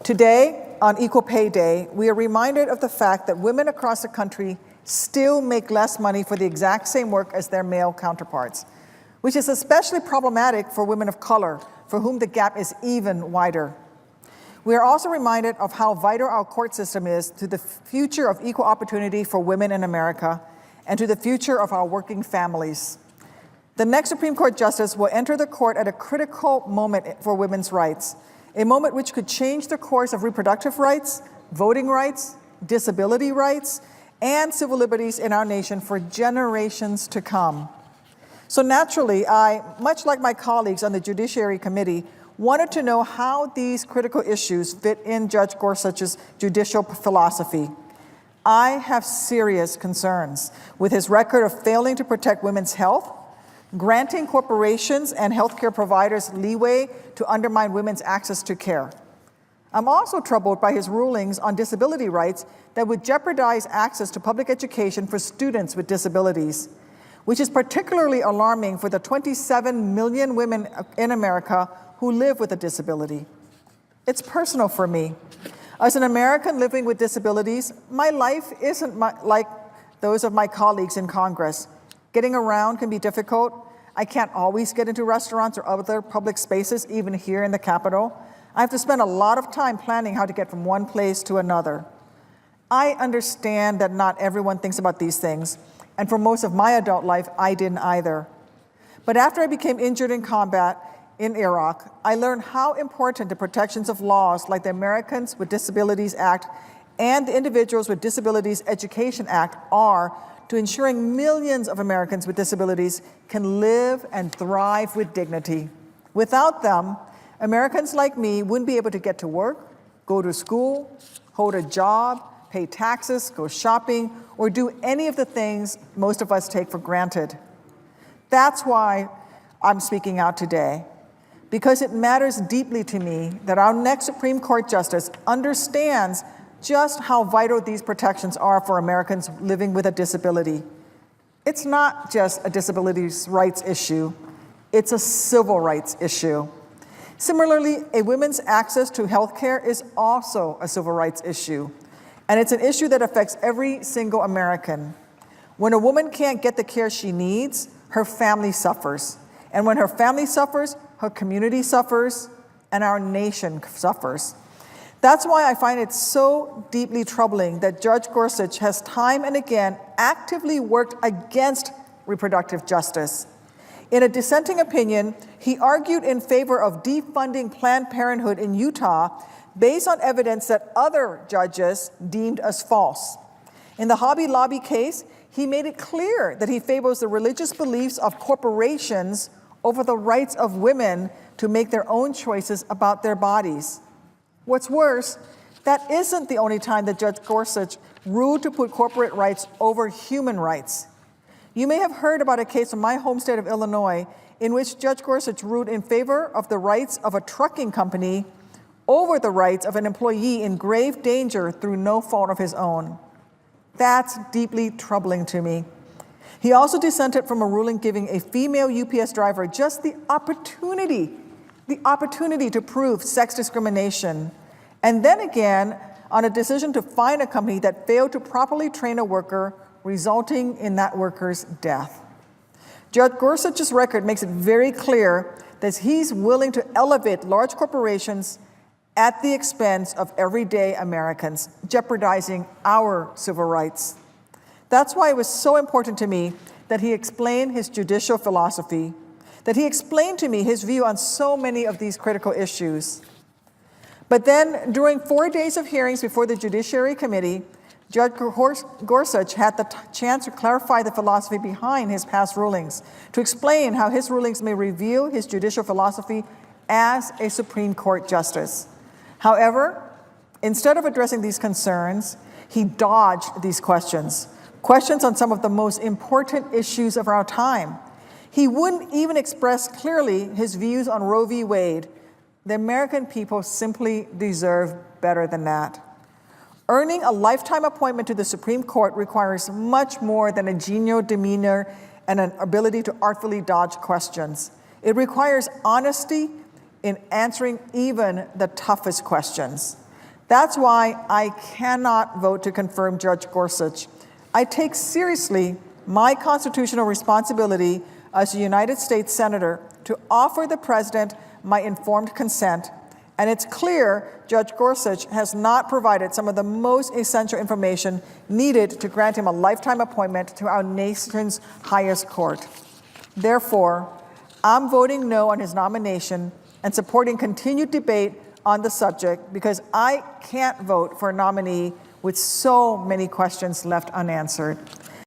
Today, on Equal Pay Day, we are reminded of the fact that women across the country still make less money for the exact same work as their male counterparts, which is especially problematic for women of color, for whom the gap is even wider. We are also reminded of how vital our court system is to the future of equal opportunity for women in America and to the future of our working families. The next Supreme Court justice will enter the court at a critical moment for women's rights, a moment which could change the course of reproductive rights, voting rights, disability rights, and civil liberties in our nation for generations to come. So naturally, I, much like my colleagues on the Judiciary Committee, wanted to know how these critical issues fit in Judge Gorsuch's judicial philosophy. I have serious concerns with his record of failing to protect women's health, granting corporations and healthcare providers leeway to undermine women's access to care. I'm also troubled by his rulings on disability rights that would jeopardize access to public education for students with disabilities, which is particularly alarming for the 27 million women in America who live with a disability. It's personal for me. As an American living with disabilities, my life isn't like those of my colleagues in Congress. Getting around can be difficult. I can't always get into restaurants or other public spaces, even here in the Capitol. I have to spend a lot of time planning how to get from one place to another. I understand that not everyone thinks about these things, and for most of my adult life, I didn't either. But after I became injured in combat in Iraq, I learned how important the protections of laws like the Americans with Disabilities Act and the Individuals with Disabilities Education Act are to ensuring millions of Americans with disabilities can live and thrive with dignity. Without them, Americans like me wouldn't be able to get to work, go to school, hold a job, pay taxes, go shopping, or do any of the things most of us take for granted. That's why I'm speaking out today, because it matters deeply to me that our next Supreme Court justice understands just how vital these protections are for Americans living with a disability. It's not just a disability rights issue, it's a civil rights issue. Similarly, a woman's access to health care is also a civil rights issue, and it's an issue that affects every single American. When a woman can't get the care she needs, her family suffers. And when her family suffers, her community suffers, and our nation suffers. That's why I find it so deeply troubling that Judge Gorsuch has time and again actively worked against reproductive justice. In a dissenting opinion, he argued in favor of defunding Planned Parenthood in Utah based on evidence that other judges deemed as false. In the Hobby Lobby case, he made it clear that he favors the religious beliefs of corporations over the rights of women to make their own choices about their bodies. What's worse, that isn't the only time that Judge Gorsuch ruled to put corporate rights over human rights. You may have heard about a case in my home state of Illinois in which Judge Gorsuch ruled in favor of the rights of a trucking company over the rights of an employee in grave danger through no fault of his own. That's deeply troubling to me. He also dissented from a ruling giving a female UPS driver just the opportunity to prove sex discrimination, and then again on a decision to fine a company that failed to properly train a worker, resulting in that worker's death. Judge Gorsuch's record makes it very clear that he's willing to elevate large corporations at the expense of everyday Americans, jeopardizing our civil rights. That's why it was so important to me that he explained his judicial philosophy, that he explained to me his view on so many of these critical issues. But then, during 4 days of hearings before the Judiciary Committee, Judge Gorsuch had the chance to clarify the philosophy behind his past rulings, to explain how his rulings may reveal his judicial philosophy as a Supreme Court justice. However, instead of addressing these concerns, he dodged these questions on some of the most important issues of our time. He wouldn't even express clearly his views on Roe v. Wade. The American people simply deserve better than that. Earning a lifetime appointment to the Supreme Court requires much more than a genial demeanor and an ability to artfully dodge questions. It requires honesty in answering even the toughest questions. That's why I cannot vote to confirm Judge Gorsuch. I take seriously my constitutional responsibility as a United States Senator to offer the President my informed consent, and it's clear Judge Gorsuch has not provided some of the most essential information needed to grant him a lifetime appointment to our nation's highest court. Therefore, I'm voting no on his nomination and supporting continued debate on the subject because I can't vote for a nominee with so many questions left unanswered.